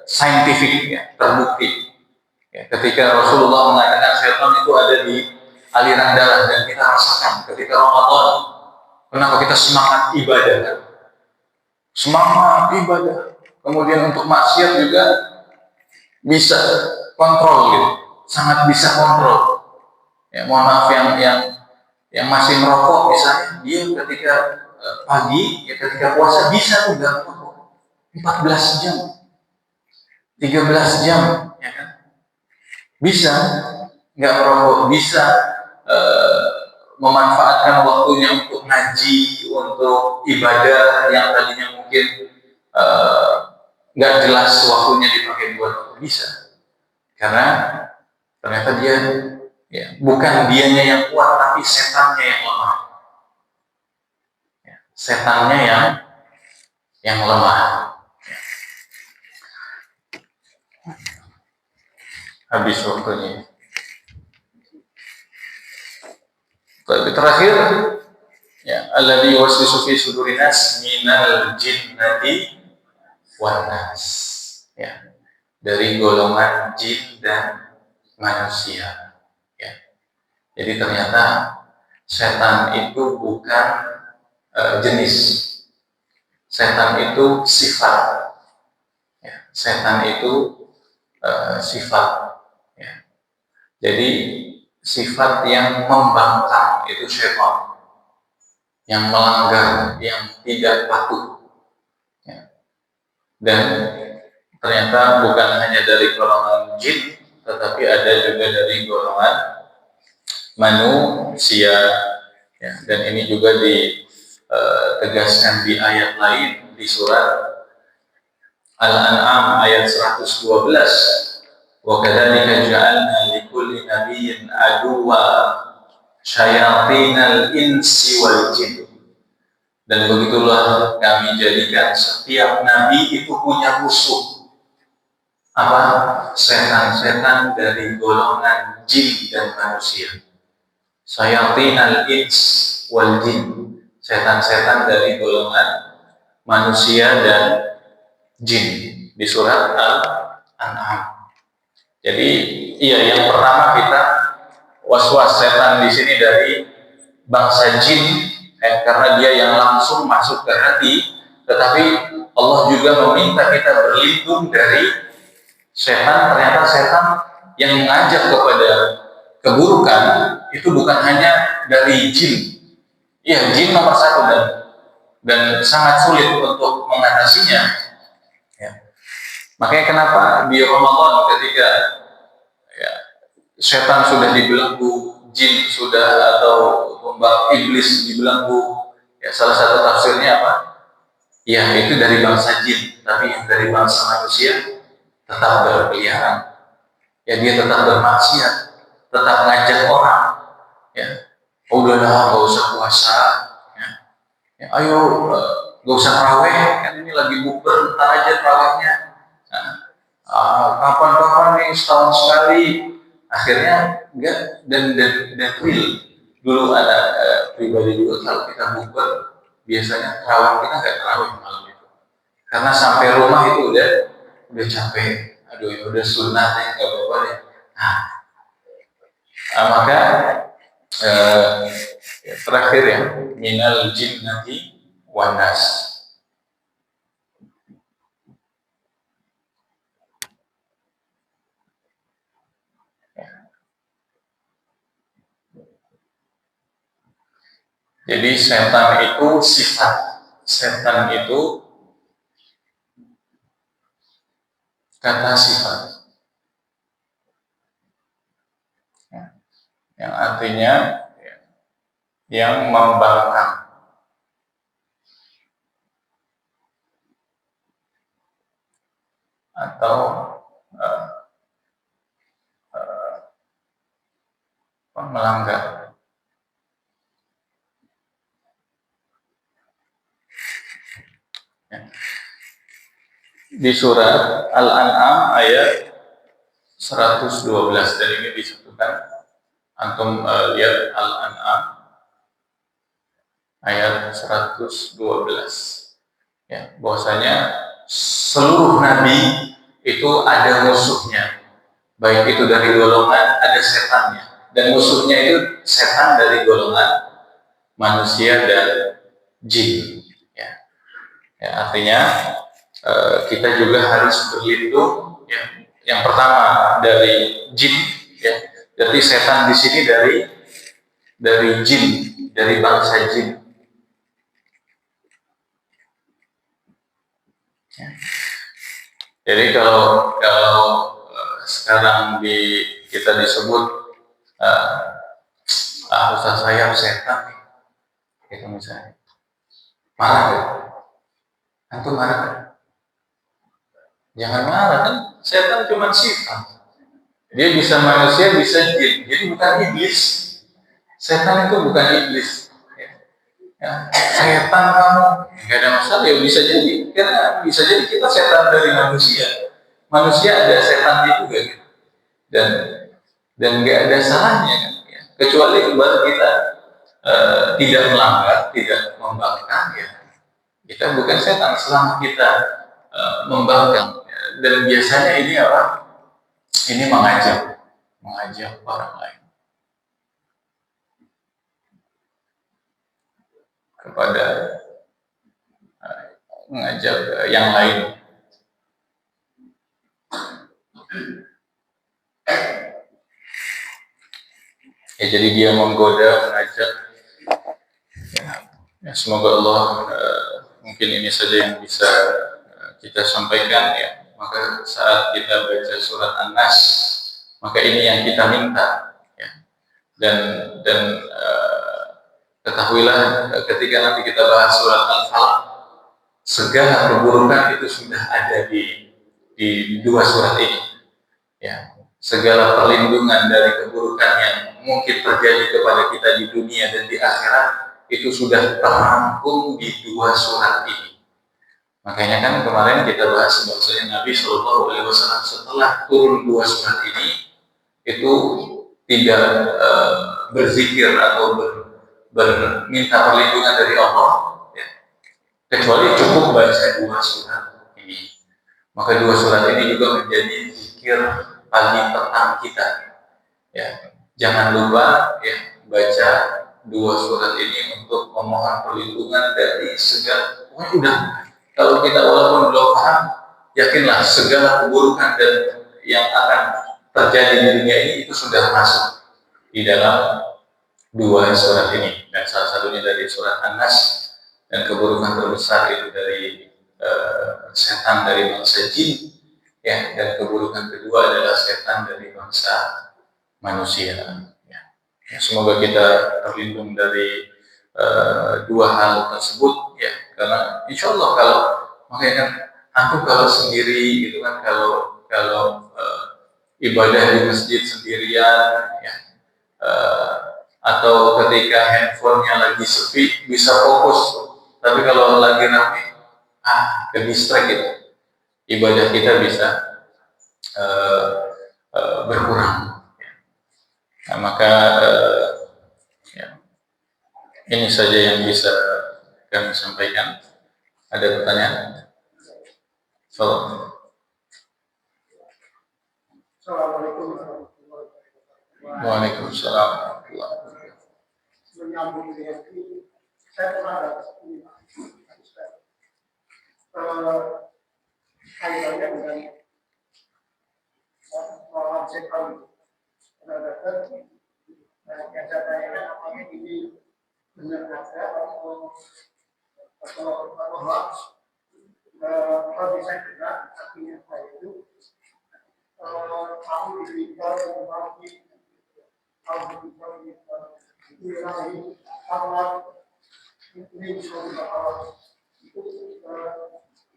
saintifik ya, terbukti. Ya, ketika Rasulullah mengatakan syaitan itu ada di aliran darah, dan kita rasakan ketika Ramadan, kenapa kita semangat ibadah kan? Semangat ibadah. Kemudian untuk maksiat juga bisa kontrol gitu, sangat bisa kontrol. Ya, mohon maaf yang masih merokok misalnya, dia ketika pagi, ya ketika puasa bisa tuh nggak merokok 14 jam, 13 jam, ya kan? Bisa nggak merokok, bisa memanfaatkan waktunya untuk ngaji, untuk ibadah yang tadinya mungkin nggak jelas waktunya dipakai buat, bisa, karena ternyata dia ya, bukan dianya yang kuat, tapi setannya yang lemah. Ya, setannya yang lemah. Habis waktunya. Tapi terakhir, ya, alladzi yuwaswisu fi sudurin nas minal jinnati wan nas. Ya, dari golongan jin dan manusia. Ya. Jadi ternyata setan itu bukan jenis. Setan itu sifat. Ya, setan itu sifat. Ya. Jadi sifat yang membangkang itu syaitan, yang melanggar, yang tidak patuh. Ya. Dan ternyata bukan hanya dari golongan jin, tetapi ada juga dari golongan manusia. Ya, dan ini juga ditegaskan di ayat lain di surat Al-An'am ayat 112. Wa kadzalika ja'alna likulli nabiyyin aduwwa syayatinal insi wal jin. Dan begitulah kami jadikan setiap nabi itu punya musuh. Apa? Setan-setan dari golongan jin dan manusia. Syayatinal ins wal jin. Setan-setan dari golongan manusia dan jin di surat Al-An'am. Jadi iya, yang pertama kita was-was setan di sini dari bangsa jin, karena dia yang langsung masuk ke hati. Tetapi Allah juga meminta kita berlindung dari setan. Ternyata setan yang mengajak kepada keburukan itu bukan hanya dari jin. Iya, jin nomor satu dan sangat sulit untuk mengatasinya. Ya. Makanya kenapa di Ramadan ketika ya, setan sudah dibelenggu, jin sudah atau iblis dibelenggu, ya salah satu tafsirnya apa? Ya itu dari bangsa jin, tapi yang dari bangsa manusia tetap berkeliaran. Ya dia tetap bermaksiat, tetap ngajak orang. Ya, udahlah nggak usah puasa. Ya, ayo nggak usah taraweh, kan ini lagi bukber, ntar aja tarawehnya. Kapan-kapan nih setahun sekali. Akhirnya enggak dan real. Dulu ada pribadi juga kalau kita bukber biasanya tarawih kita nggak tarawih malam itu, karena sampai rumah itu udah capek. Aduh ya udah sunatnya nggak apa-apa deh. Maka terakhir ya, minal jinnati wan nas. Jadi setan itu sifat, setan itu kata sifat, yang artinya yang membangkang atau melanggar. Di surat Al-An'am ayat 112, dan ini disebutkan antum lihat Al-An'am ayat 112 ya, bahwasanya seluruh nabi itu ada musuhnya, baik itu dari golongan ada setannya, dan musuhnya itu setan dari golongan manusia dan jin ya. Ya, artinya kita juga harus berlindung ya. Yang pertama dari jin ya. Jadi setan di sini dari jin, dari bangsa jin. Ya. Jadi kalau sekarang kita disebut Ustaz saya setan nih, gitu misalnya, marah ya? Antum marah kan? Jangan marah, kan setan cuma sifat. Dia bisa manusia, bisa jin. Jadi bukan iblis. Setan itu bukan iblis. Ya. Setan kamu, nggak ada masalah ya, bisa jadi. Karena bisa jadi kita setan dari manusia. Manusia ada setannya juga gitu. Dan nggak ada salahnya kan. Ya. Kecuali buat kita tidak melanggar, tidak membangkang ya. Kita bukan setan selama kita membangkang. Dan biasanya ini apa? Ini mengajak orang lain kepada mengajak yang lain. Ya, jadi dia menggoda, mengajak. Ya, semoga Allah mungkin ini saja yang bisa kita sampaikan ya. maka saat kita baca surat An-Nas, maka ini yang kita minta, ya. Dan ketahuilah ketika nanti kita bahas surat Al-Falaq, segala keburukan itu sudah ada di dua surat ini, ya. Segala perlindungan dari keburukan yang mungkin terjadi kepada kita di dunia dan di akhirat itu sudah terangkum di dua surat ini. Makanya kan kemarin kita bahas bahwasanya Nabi Shallallahu Alaihi Wasallam setelah turun dua surat ini itu tidak berzikir atau berminta perlindungan dari Allah, ya, kecuali cukup baca dua surat ini. Maka dua surat ini juga menjadi zikir pagi petang kita, ya. Jangan lupa, ya, baca dua surat ini untuk memohon perlindungan dari segala. Udah, kalau kita walaupun belum paham, yakinlah segala keburukan dan yang akan terjadi di dunia ini itu sudah masuk di dalam dua surat ini. Dan salah satunya dari surat An-Nas, dan keburukan terbesar itu dari setan dari bangsa jin, ya, dan keburukan kedua adalah setan dari bangsa manusia, ya. Ya, semoga kita terlindung dari dua hal tersebut, ya, karena insya Allah kalau makanya kan antum kalau sendiri gitu kan, kalau ibadah di masjid sendirian, ya, atau ketika handphonenya lagi sepi bisa fokus, tapi kalau lagi ramai ke distract gitu, ibadah kita bisa berkurang, ya. Nah, maka ya, ini saja yang bisa kami sampaikan. Ada pertanyaan? Assalamualaikum warahmatullahi wabarakatuh. Waalaikumsalam warahmatullahi wabarakatuh. Menyambung dengan ini, saya pernah ada ini, kaitannya dengan soal setan. Yang saya tanyakan apakah ini benar ada atau hoax? Kalau bisa benar, artinya saya itu kamu diberikan memiliki kamu diberikan nilai awal ini juga awal itu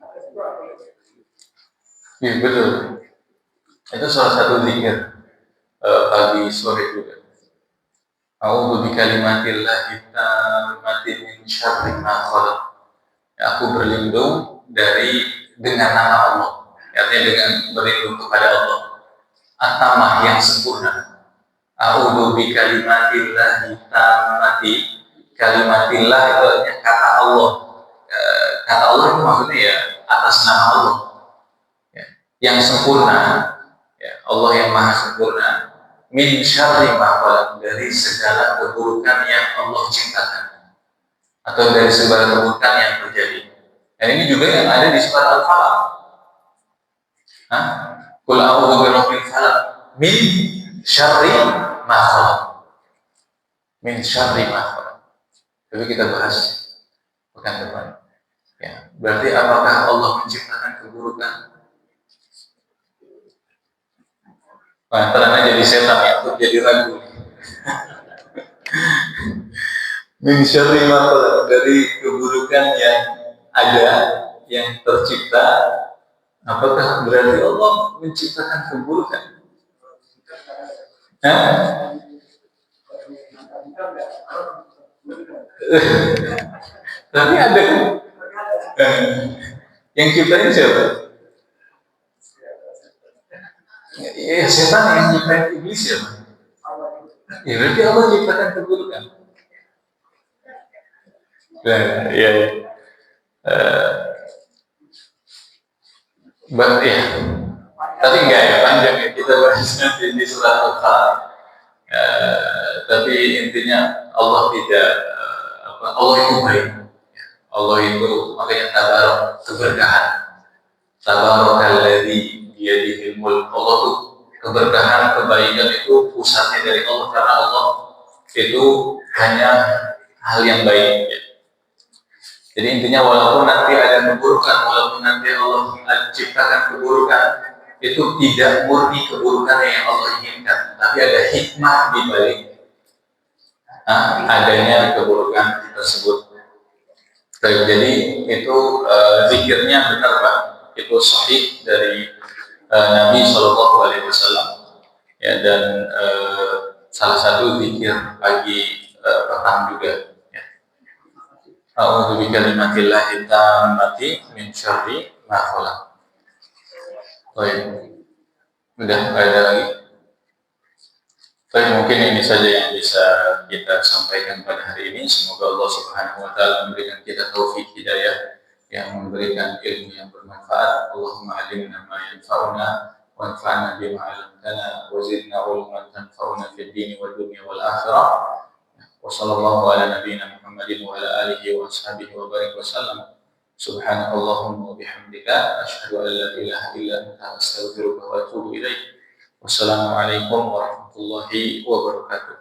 ada dua. Ya, betul. Itu salah satu zikir pagi sore juga. A'udzu bikalimatillahi tammati min syarri ma khalaq. Aku berlindung dengan nama Allah. Artinya dengan berlindung kepada Allah. At-tamah yang sempurna. A'udzu bikalimatillahi tammati. Kalimatillah itu artinya kata Allah. Kata Allah itu maksudnya ya atas nama Allah. Ya, yang sempurna. Ya, Allah yang maha sempurna. Min syarri ma khalaq, dari segala keburukan yang Allah ciptakan atau dari segala keburukan yang terjadi. Dan ini juga yang ada di surat Al-Falaq. Qul a'udzu birabbil falaq min syarri ma khalaq. Min syarri ma khalaq. Tapi kita bahas pekan depan. Ya, berarti apakah Allah menciptakan keburukan? Terang jadi setan ya, untuk jadi ragu. Min syarri ma khalaq, dari keburukan yang ada, yang tercipta. Apakah berarti Allah menciptakan keburukan? Tapi ada kan? Yang ciptain siapa? Ya, setan yang ciptain iblis ya, ya berarti Allah ciptakan keburukan. Ya. Ya. Tapi enggak ya, panjang ya, kita bahas nanti di surat Al-Falaq. Tapi intinya Allah tidak Allah itu baik. Allah itu makanya tabarak, keberkahan. Tabarakalladzi biyadihil mulk. Allah itu keberkahan, kebaikan itu pusatnya dari Allah, karena Allah itu hanya hal yang baik, ya. Jadi intinya walaupun nanti ada keburukan, walaupun nanti Allah ciptakan keburukan, itu tidak murni keburukan yang Allah inginkan, tapi ada hikmah di balik adanya keburukan tersebut. Jadi itu zikirnya benar Pak, itu sahih dari Nabi Shallallahu Alaihi Wasallam ya, dan salah satu zikir pagi petang juga. A'udzu bikalimatillahi tammati min syarri ma khalaq. Baik. Udah enggak ada lagi. Baik, mungkin ini saja yang bisa kita sampaikan pada hari ini. Semoga Allah Subhanahu wa taala memberikan kita taufik hidayah, yang memberikan ilmu yang bermanfaat. Allahumma alimna ma yanfa'una wanfa'na bima 'allamtana wa zidna ilman tanfa'una fid dini wad dunya wal akhirah. وصلى الله على نبينا محمد وعلى آله وأصحابه وبارك وسلم. سبحانك اللهم وبحمدك أشهد أن لا إله إلا أنت أستغفرك وأتوب إليك. والسلام عليكم ورحمة الله وبركاته.